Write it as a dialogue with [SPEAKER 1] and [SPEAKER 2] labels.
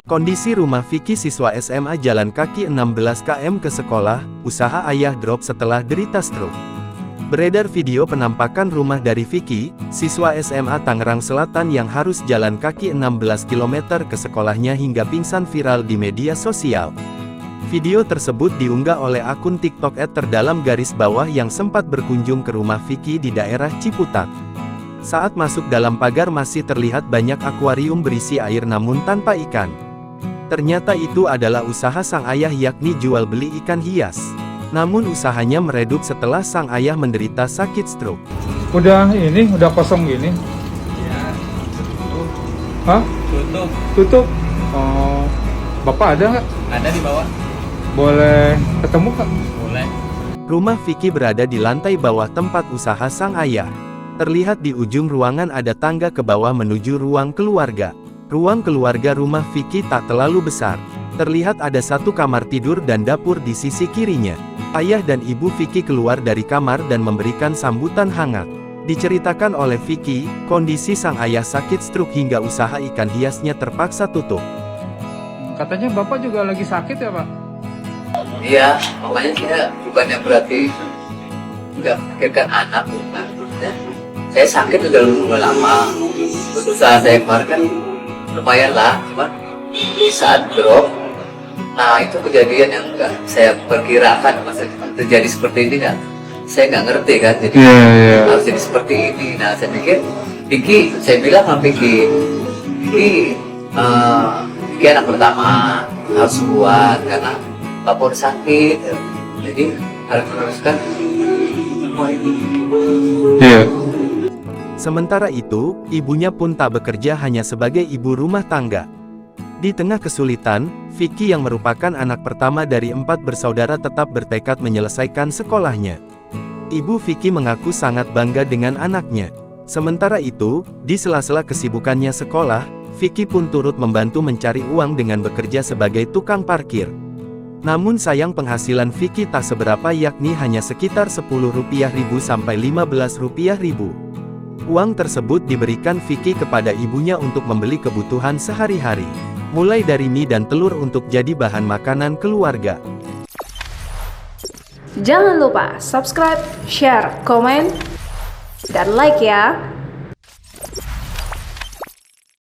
[SPEAKER 1] Kondisi rumah Vicky siswa SMA jalan kaki 16 km ke sekolah, usaha ayah drop setelah derita stroke. Beredar video penampakan rumah dari Vicky, siswa SMA Tangerang Selatan yang harus jalan kaki 16 km ke sekolahnya hingga pingsan viral di media sosial. Video tersebut diunggah oleh akun TikTok @terdalam_bawah yang sempat berkunjung ke rumah Vicky di daerah Ciputat. Saat masuk dalam pagar masih terlihat banyak akuarium berisi air namun tanpa ikan. Ternyata itu adalah usaha sang ayah yakni jual beli ikan hias. Namun usahanya meredup setelah sang ayah menderita sakit stroke.
[SPEAKER 2] Udah kosong gini?
[SPEAKER 3] Ya, tutup.
[SPEAKER 2] Hah?
[SPEAKER 3] Tutup.
[SPEAKER 2] Tutup? Oh, Bapak ada nggak?
[SPEAKER 3] Ada di bawah?
[SPEAKER 2] Boleh ketemu Kak?
[SPEAKER 3] Boleh.
[SPEAKER 1] Rumah Vicky berada di lantai bawah tempat usaha sang ayah. Terlihat di ujung ruangan ada tangga ke bawah menuju ruang keluarga. Ruang keluarga rumah Vicky tak terlalu besar. Terlihat ada satu kamar tidur dan dapur di sisi kirinya. Ayah dan ibu Vicky keluar dari kamar dan memberikan sambutan hangat. Diceritakan oleh Vicky, kondisi sang ayah sakit stroke hingga usaha ikan hiasnya terpaksa tutup.
[SPEAKER 2] Katanya Bapak juga lagi sakit ya Pak?
[SPEAKER 4] Iya, makanya kita bukannya berarti nggak pikirkan anak, bukan. Saya sakit udah lama. Usaha saya kemarin kan lumayan lah, cuma di saat drop, nah itu kejadian yang nggak saya perkirakan masa terjadi seperti ini kan. Saya nggak ngerti kan, jadi harus jadi seperti ini. Nah saya pikir, Vicky, saya bilang sama Vicky, Vicky anak pertama harus kuat karena Bapak udah sakit, jadi harus meneruskan semua ini.
[SPEAKER 2] Iya.
[SPEAKER 1] Sementara itu, ibunya pun tak bekerja hanya sebagai ibu rumah tangga. Di tengah kesulitan, Vicky yang merupakan anak pertama dari 4 bersaudara tetap bertekad menyelesaikan sekolahnya. Ibu Vicky mengaku sangat bangga dengan anaknya. Sementara itu, di sela-sela kesibukannya sekolah, Vicky pun turut membantu mencari uang dengan bekerja sebagai tukang parkir. Namun sayang penghasilan Vicky tak seberapa yakni hanya sekitar Rp10.000 sampai Rp15.000. Uang tersebut diberikan Vicky kepada ibunya untuk membeli kebutuhan sehari-hari. Mulai dari mie dan telur untuk jadi bahan makanan keluarga.
[SPEAKER 5] Jangan lupa subscribe, share, komen, dan like ya.